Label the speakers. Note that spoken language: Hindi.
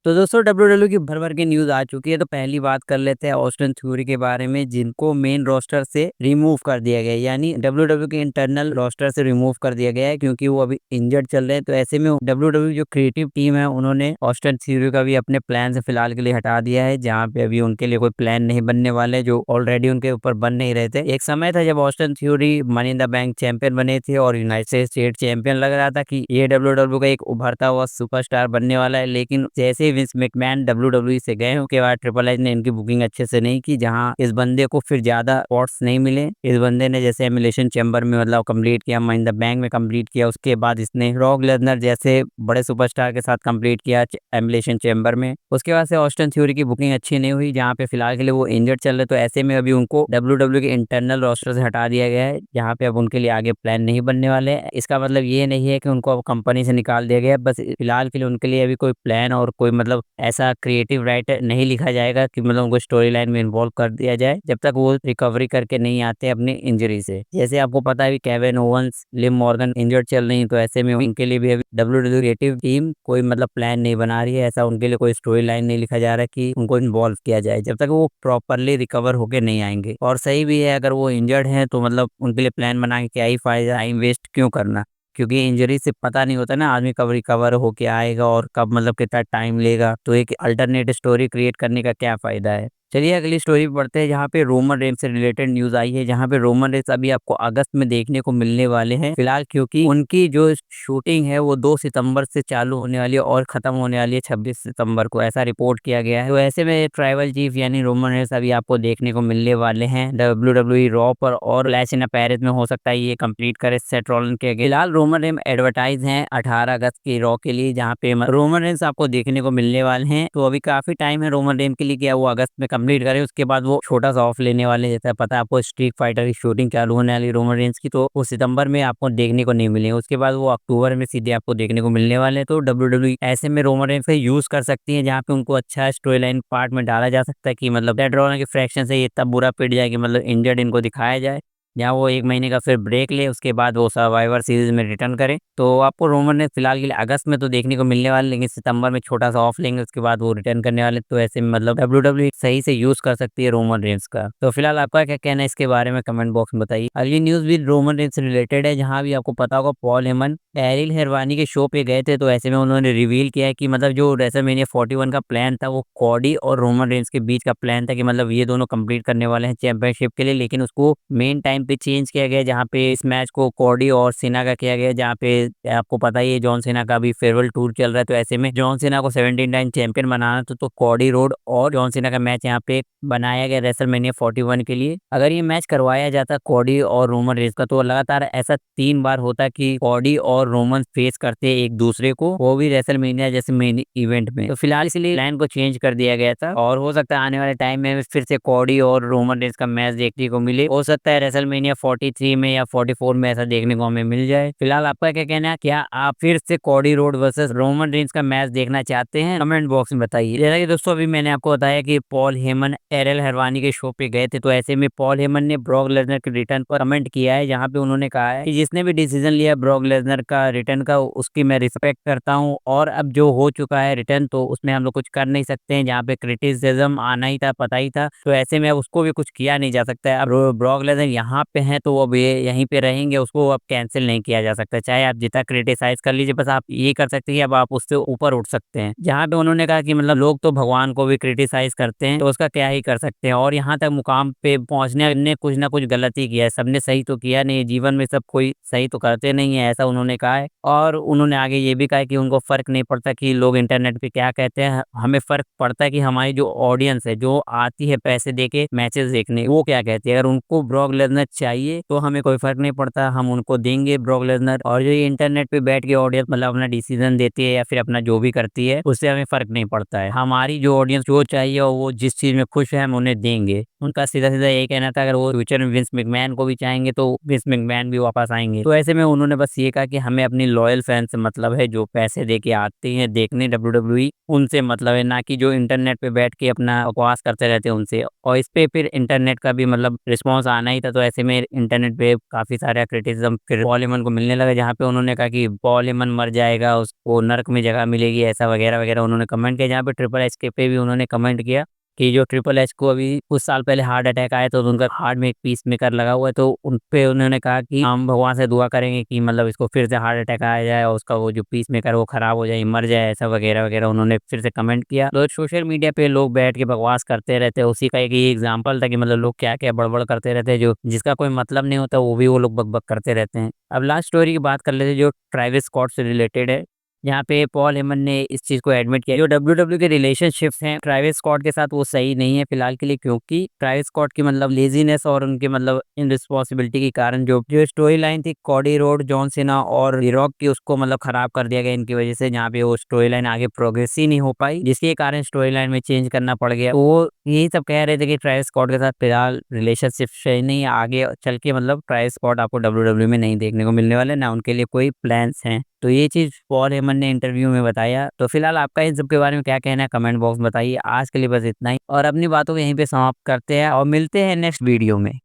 Speaker 1: तो दोस्तों डब्ल्यूडब्ल्यू की भर भर के न्यूज़ आ चुकी है। तो पहली बात कर लेते हैं ऑस्टिन थ्योरी के बारे में, जिनको मेन रोस्टर से रिमूव कर दिया गया है। यानी डब्ल्यूडब्ल्यू के इंटरनल रोस्टर से रिमूव कर दिया गया है क्योंकि वो अभी इंजर्ड चल रहे हैं। तो ऐसे में डब्ल्यूडब्ल्यू जो क्रिएटिव टीम है उन्होंने ऑस्टिन थ्योरी का भी अपने प्लान से फिलहाल के लिए हटा दिया है, जहाँ पे अभी उनके लिए कोई प्लान नहीं बनने वाले जो ऑलरेडी उनके ऊपर बन नहीं रहे थे। एक समय था जब Austin theory money in the bank champion बने थे और यूनाइटेड स्टेट चैंपियन। लग रहा था कि ये डब्ल्यूडब्ल्यू का एक उभरता हुआ सुपरस्टार बनने वाला है, लेकिन जैसे ही विंस मैकमैन डब्ल्यूडब्ल्यू से गए उसके बाद ट्रिपल एच ने इनकी बुकिंग अच्छे से नहीं की, जहां इस बंदे को फिर ज्यादा स्पॉट्स नहीं मिले। इस बंदे ने जैसे एमुलेशन चैम्बर में मतलब कंप्लीट किया, मनी इन द बैंक में कंप्लीट किया, उसके बाद इसने ब्रॉक लेसनर जैसे बड़े सुपरस्टार के साथ कंप्लीट किया एमुलेशन चैम्बर में। उसके बाद से ऑस्टिन थ्योरी की बुकिंग अच्छी नहीं हुई, जहाँ पे फिलहाल के लिए वो इंजर्ड चल रहे। तो ऐसे में अभी उनको डब्ल्यूडब्ल्यू के इंटरनल रोस्टर से हटा दिया गया है, जहाँ पे अब उनके लिए आगे प्लान नहीं बनने वाले हैं। इसका मतलब ये नहीं है कि उनको अब कंपनी से निकाल दिया गया है, बस फिलहाल के लिए उनके लिए अभी कोई प्लान और कोई मतलब ऐसा क्रिएटिव राइटर नहीं लिखा जाएगा कि मतलब उनको स्टोरी लाइन में इन्वॉल्व कर दिया जाए जब तक वो रिकवरी करके नहीं आते अपनी इंजरी से। जैसे आपको पता है कि Kevin Owens, Liv Morgan injured चल रही है, तो ऐसे में उनके लिए भी अभी डब्ल्यूडब्ल्यू क्रिएटिव टीम कोई मतलब प्लान नहीं बना रही है। ऐसा उनके लिए कोई स्टोरी लाइन नहीं लिखा जा रहा है कि उनको इन्वॉल्व किया जाए जब तक वो प्रॉपरली रिकवर होके नहीं आएंगे। और सही भी है, अगर वो इंजर्ड हैं तो मतलब उनके लिए प्लान बना के क्या ही फायदा, टाइम वेस्ट क्यों करना। क्योंकि इंजरी से पता नहीं होता ना आदमी कब रिकवर होके आएगा और कब मतलब कितना टाइम लेगा। तो एक अल्टरनेट स्टोरी क्रिएट करने का क्या फायदा है। चलिए अगली स्टोरी पे पढ़ते हैं, जहाँ पे रोमन रेंस से रिलेटेड न्यूज आई है, जहाँ पे रोमन रेंस अभी आपको अगस्त में देखने को मिलने वाले हैं फिलहाल, क्योंकि उनकी जो शूटिंग है वो 2 सितंबर से चालू होने वाली है और खत्म होने वाली है 26 सितंबर को, ऐसा रिपोर्ट किया गया है। तो ऐसे में ट्राइबल चीफ यानी रोमन रेंस अभी आपको देखने को मिलने वाले हैं WWE रॉ पर, और क्लैश इन पेरिस में हो सकता है ये कंप्लीट करे सेथ रॉलिंस के अगेंस्ट। फिलहाल रोमन रेंस एडवर्टाइज हैं 18 अगस्त की रॉ के लिए, जहाँ पे रोमन रेंस आपको देखने को मिलने वाले हैं। तो अभी काफी टाइम है रोमन रेंस के लिए, क्या वो अगस्त में कंप्लीट करे, उसके बाद वो छोटा सा ऑफ लेने वाले। जैसा पता है आपको स्ट्रीट फाइटर की शूटिंग चालू होने वाली रोमन रेंस की, तो वो सितंबर में आपको देखने को नहीं मिलेंगे, उसके बाद वो अक्टूबर में सीधे आपको देखने को मिलने वाले हैं। तो डब्ल्यूडब्ल्यू ऐसे में रोमन रेंस का यूज कर सकती है, जहाँ पे उनको अच्छा स्टोरी लाइन पार्ट में डाला जा सकता है कि मतलब सेथ रॉलिंस के फ्रैक्शन से ये इतना बुरा पिट जाए कि मतलब इंजर्ड इनको दिखाया जाए, जहाँ वो 1 महीने का फिर ब्रेक ले, उसके बाद वो सर्वाइवर सीरीज में रिटर्न करे। तो आपको रोमन रेंस फिलहाल के लिए अगस्त में तो देखने को मिलने वाले, लेकिन सितंबर में छोटा सा ऑफ लेंगे, उसके बाद वो रिटर्न करने वाले। तो ऐसे में मतलब डब्ल्यूडब्ल्यू सही से यूज कर सकती है रोमन रेंस का। तो फिलहाल आपका क्या कहना है इसके बारे में कमेंट बॉक्स में बताइए। अगली न्यूज भी रोमन रेंस से रिलेटेड है, जहाँ भी आपको पता होगा पॉल हेमन एरिल हेरवानी के शो पे गए थे। तो ऐसे में उन्होंने रिवील किया है कि मतलब जो रेसलमेनिया 41 का प्लान था वो कॉडी और रोमन रेंस के बीच का प्लान था कि मतलब ये दोनों कंप्लीट करने वाले हैं चैंपियनशिप के लिए, लेकिन उसको मेन टाइम पे चेंज किया गया, जहाँ पे इस मैच को कॉडी और सिना का किया गया, जहाँ पे आपको पता ही है जॉन सिना का भी फेयरवेल टूर चल रहा है। तो ऐसे में जॉन सिना को 17 टाइम चैंपियन बनाना था, तो कॉडी रोड और जॉन सिना का मैच यहाँ पे बनाया गया रेसलमेनिया 41 के लिए। अगर ये मैच करवाया जाता कॉडी और रोमन रेंस का, तो लगातार ऐसा 3 बार होता कि कॉडी और रोमन फेस करते एक दूसरे को, वो भी रेसलमेनिया जैसे मेन इवेंट में। तो फिलहाल इसलिए प्लान को चेंज कर दिया गया था, और हो सकता है आने वाले टाइम में फिर से कॉडी और रोमन रेंस का मैच देखने को मिले। हो सकता है रेसलमेनिया 43 में या 44 में ऐसा देखने को हमें मिल जाए। फिलहाल आपका क्या कहना है, क्या आप फिर से Cardi road versus Roman Reigns का मैच देखना चाहते हैं? कमेंट बॉक्स में बताइए। जैसा कि दोस्तों अभी मैंने आपको बताया कि पॉल हेमन एरिल हेरवानी के शो पे गए थे, तो ऐसे में पॉल हेमन ने ब्रॉक लेसनर के रिटर्न पर कमेंट किया है, जहाँ पे उन्होंने कहा है कि जिसने भी डिसीजन लिया ब्रॉक लेसनर का रिटर्न का, उसकी मैं रिस्पेक्ट करता हूँ, और अब जो हो चुका है रिटर्न तो उसमें हम लोग कुछ कर नहीं सकते हैं। जहाँ पे क्रिटिसिज्म आना ही था, पता ही था, तो ऐसे में अब उसको भी कुछ किया नहीं जा सकता है। अब ब्रॉक लेसनर यहाँ पे हैं तो अब ये यहीं पे रहेंगे, उसको अब कैंसिल नहीं किया जा सकता। चाहे आप जितना क्रिटिसाइज कर लीजिए, बस आप ये कर सकते हैं कि अब आप उससे ऊपर उठ सकते हैं। जहाँ पे उन्होंने कहा कि मतलब लोग तो भगवान को भी क्रिटिसाइज करते हैं, तो उसका क्या ही कर सकते हैं, और यहाँ तक मुकाम पे पहुंचने ने कुछ ना कुछ गलती किया है, सबने सही तो किया नहीं, जीवन में सब कोई सही तो करते नहीं है, ऐसा उन्होंने कहा है। और उन्होंने आगे ये भी कहा है कि उनको फर्क नहीं पड़ता कि लोग इंटरनेट पे क्या कहते हैं, हमें फर्क पड़ता है कि हमारी जो ऑडियंस है, जो आती है पैसे देके मैचेस देखने, वो क्या कहती है। अगर उनको ब्रॉक लेसनर चाहिए तो हमें कोई फर्क नहीं पड़ता, हम उनको देंगे ब्रॉक लेसनर। और जो ये इंटरनेट पे बैठ के ऑडियंस मतलब अपना डिसीजन देती है या फिर अपना जो भी करती है, उससे हमें फर्क नहीं पड़ता है। हमारी जो ऑडियंस जो चाहिए और वो जिस चीज में खुश है हम उन्हें देंगे। उनका सीधा सीधा यही कहना था, अगर वो फ्यूचर में विंस मैकमैन को भी चाहेंगे तो विंस मैकमैन भी वापस आएंगे। तो ऐसे में उन्होंने बस ये कहा कि हमें अपनी लॉयल फैन से मतलब है, जो पैसे दे के आते हैं देखने WWE, उनसे मतलब है, ना कि जो इंटरनेट पे बैठ के अपना बकवास करते रहते हैं उनसे। और इस पे फिर इंटरनेट का भी मतलब रिस्पॉन्स आना ही था। तो ऐसे ऐसे में इंटरनेट पे काफ़ी सारा क्रिटिसिज़्म फिर पॉल हेमन को मिलने लगा, जहाँ पे उन्होंने कहा कि पॉल हेमन मर जाएगा, उसको नर्क में जगह मिलेगी, ऐसा वगैरह-वगैरह उन्होंने कमेंट किया। जहाँ पे ट्रिपल एच के पे भी उन्होंने कमेंट किया कि जो ट्रिपल एच को अभी कुछ साल पहले हार्ट अटैक आया, तो उनका हार्ट में एक पीसमेकर लगा हुआ है, तो उन पे उन्होंने कहा कि हम भगवान से दुआ करेंगे कि मतलब इसको फिर से हार्ट अटैक आ जाए और उसका वो जो पीसमेकर वो खराब हो जाए, मर जाए, ऐसा वगैरह-वगैरह उन्होंने फिर से कमेंट किया। तो सोशल मीडिया पे लोग बैठ के बकवास करते रहते हैं, उसी का एक ये एग्ज़ाम्पल था कि मतलब लोग क्या-क्या बड़बड़ करते रहते हैं, जो जिसका कोई मतलब नहीं होता, वो भी वो लोग बक-बक करते रहते हैं। अब लास्ट स्टोरी की बात कर लेते हैं, जो ट्रेविस स्कॉट से रिलेटेड है। यहाँ पे पॉल हेमन ने इस चीज़ को एडमिट किया, जो डब्ल्यूडब्ल्यू के रिलेशनशिप्स हैं ट्रेविस स्कॉट के साथ, वो सही नहीं है फिलहाल के लिए, क्योंकि ट्रेविस स्कॉट की मतलब लेज़ीनेस और उनके मतलब इर्रेस्पॉन्सिबिलिटी के कारण जो जो स्टोरी लाइन थी कोडी रोड, जॉन सीना और द रॉक की, उसको मतलब खराब कर दिया गया इनकी वजह से, जहाँ पे वो स्टोरी लाइन आगे प्रोग्रेस ही नहीं हो पाई, जिसके कारण स्टोरी लाइन में चेंज करना पड़ गया। तो वो यही सब कह रहे थे कि ट्रेविस स्कॉट के साथ फिलहाल रिलेशनशिप सही नहीं है, आगे चल के मतलब ट्रेविस स्कॉट आपको डब्ल्यूडब्ल्यू में नहीं देखने को मिलने वाले, ना उनके लिए कोई प्लान्स हैं। तो ये चीज़ पॉल हेमन ने इंटरव्यू में बताया। तो फिलहाल आपका इन सब के बारे में क्या कहना है, कमेंट बॉक्स में बताइए। आज के लिए बस इतना ही और अपनी बातों को यहीं पे समाप्त करते हैं और मिलते हैं नेक्स्ट वीडियो में।